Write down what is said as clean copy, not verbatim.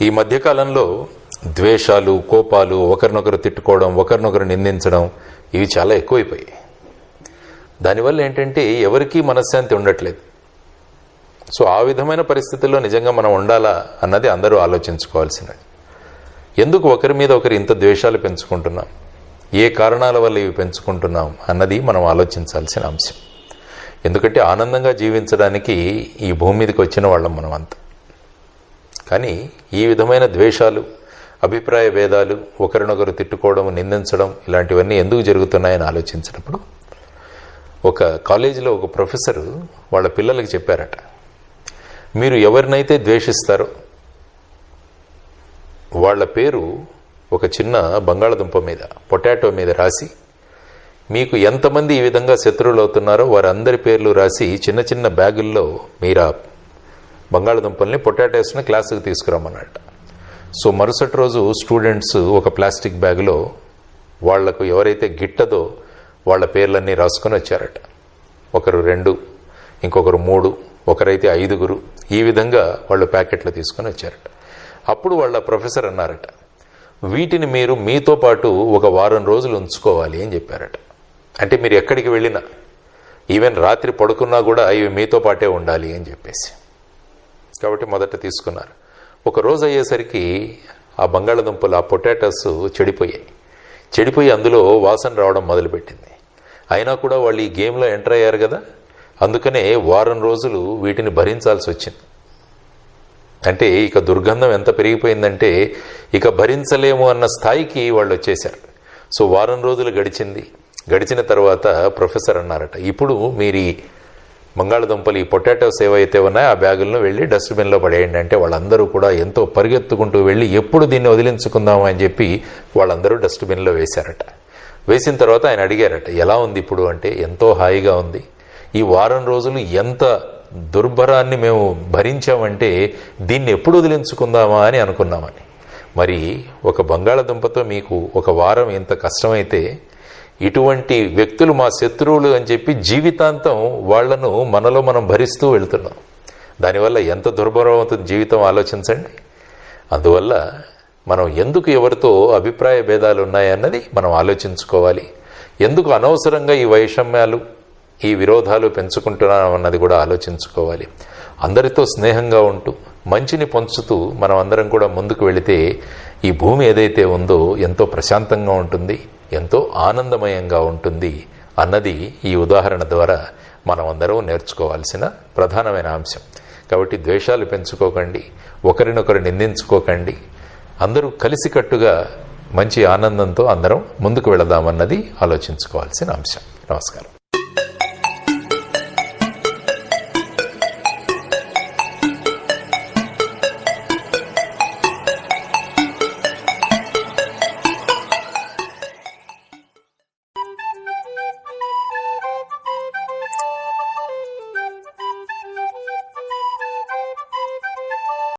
ఈ మధ్యకాలంలో ద్వేషాలు, కోపాలు, ఒకరినొకరు తిట్టుకోవడం, ఒకరినొకరు నిందించడం ఇవి చాలా ఎక్కువైపోయాయి. దానివల్ల ఏంటంటే ఎవరికీ మనశ్శాంతి ఉండట్లేదు. సో ఆ విధమైన పరిస్థితుల్లో నిజంగా మనం ఉండాలా అన్నది అందరూ ఆలోచించుకోవాల్సినది. ఎందుకు ఒకరి మీద ఒకరు ఇంత ద్వేషాలు పెంచుకుంటున్నాం, ఏ కారణాల వల్ల ఇవి పెంచుకుంటున్నాం అన్నది మనం ఆలోచించాల్సిన అంశం. ఎందుకంటే ఆనందంగా జీవించడానికి ఈ భూమి మీదకి వచ్చిన వాళ్ళం మనం అంతా. కానీ ఈ విధమైన ద్వేషాలు, అభిప్రాయ భేదాలు, ఒకరినొకరు తిట్టుకోవడం, నిందించడం ఇలాంటివన్నీ ఎందుకు జరుగుతున్నాయని ఆలోచించినప్పుడు ఒక కాలేజీలో ఒక ప్రొఫెసరు వాళ్ళ పిల్లలకి చెప్పారట, మీరు ఎవరినైతే ద్వేషిస్తారో వాళ్ళ పేరు ఒక చిన్న బంగాళదుంప మీద, పొటాటో మీద రాసి, మీకు ఎంతమంది ఈ విధంగా శత్రువులు అవుతున్నారో వారందరి పేర్లు రాసి చిన్న చిన్న బ్యాగుల్లో మీరు ఆ బంగాళదుంపల్ని, పొటాటోస్ని క్లాసుకు తీసుకురమ్మన్నట్ట. సో మరుసటి రోజు స్టూడెంట్స్ ఒక ప్లాస్టిక్ బ్యాగులో వాళ్లకు ఎవరైతే గిట్టదో వాళ్ళ పేర్లన్నీ రాసుకొని వచ్చారట. ఒకరు 2, ఇంకొకరు 3, ఒకరైతే 5. ఈ విధంగా వాళ్ళు ప్యాకెట్లు తీసుకొని వచ్చారట. అప్పుడు వాళ్ళ ప్రొఫెసర్ అన్నారట, వీటిని మీరు మీతో పాటు ఒక వారం రోజులు ఉంచుకోవాలి అని చెప్పారట. అంటే మీరు ఎక్కడికి వెళ్ళినా, ఈవెన్ రాత్రి పడుకున్నా కూడా ఇవి మీతో పాటే ఉండాలి అని చెప్పేసి. కాబట్టి మొదట తీసుకున్నారు. ఒక రోజు అయ్యేసరికి ఆ బంగాళదుంపలు, ఆ పొటాటోస్ చెడిపోయి అందులో వాసన రావడం మొదలుపెట్టింది. అయినా కూడా వాళ్ళు ఈ గేమ్లో ఎంటర్ అయ్యారు కదా, అందుకనే వారం రోజులు వీటిని భరించాల్సి వచ్చింది. అంటే ఇక దుర్గంధం ఎంత పెరిగిపోయిందంటే ఇక భరించలేము అన్న స్థాయికి వాళ్ళు వచ్చేశారు. సో వారం రోజులు గడిచిన తర్వాత ప్రొఫెసర్ అన్నారట, ఇప్పుడు మీరు ఈ బంగాళదుంపలు, ఈ పొటాటోస్ ఏవైతే ఉన్నాయో ఆ బ్యాగులను వెళ్ళి డస్ట్బిన్లో పడేయండి. అంటే వాళ్ళందరూ కూడా ఎంతో పరిగెత్తుకుంటూ వెళ్ళి ఎప్పుడు దీన్ని వదిలించుకుందామా అని చెప్పి వాళ్ళందరూ డస్ట్బిన్లో వేశారట. వేసిన తర్వాత ఆయన అడిగారట, ఎలా ఉంది ఇప్పుడు అంటే, ఎంతో హాయిగా ఉంది. ఈ వారం రోజులు ఎంత దుర్భరాన్ని మేము భరించామంటే దీన్ని ఎప్పుడు వదిలించుకుందామా అని అనుకున్నామని. మరి ఒక బంగాళదుంపతో మీకు ఒక వారం ఎంత కష్టమైతే, ఇటువంటి వ్యక్తులు మా శత్రువులు అని చెప్పి జీవితాంతం వాళ్లను మనలో మనం భరిస్తూ వెళ్తున్నాం. దానివల్ల ఎంత దుర్భరం అవుతుంది జీవితం ఆలోచించండి. అందువల్ల మనం ఎందుకు ఎవరితో అభిప్రాయ భేదాలు ఉన్నాయన్నది మనం ఆలోచించుకోవాలి. ఎందుకు అనవసరంగా ఈ వైషమ్యాలు, ఈ విరోధాలు పెంచుకుంటున్నాం అన్నది కూడా ఆలోచించుకోవాలి. అందరితో స్నేహంగా ఉంటూ మంచిని పంచుతూ మనం అందరం కూడా ముందుకు వెళితే ఈ భూమి ఏదైతే ఉందో ఎంతో ప్రశాంతంగా ఉంటుంది, ఎంతో ఆనందమయంగా ఉంటుంది అన్నది ఈ ఉదాహరణ ద్వారా మనం అందరం నేర్చుకోవాల్సిన ప్రధానమైన అంశం. కాబట్టి ద్వేషాలు పెంచుకోకండి, ఒకరినొకరు నిందించుకోకండి, అందరూ కలిసికట్టుగా మంచి ఆనందంతో అందరం ముందుకు వెళదామన్నది ఆలోచించుకోవాల్సిన అంశం. నమస్కారం.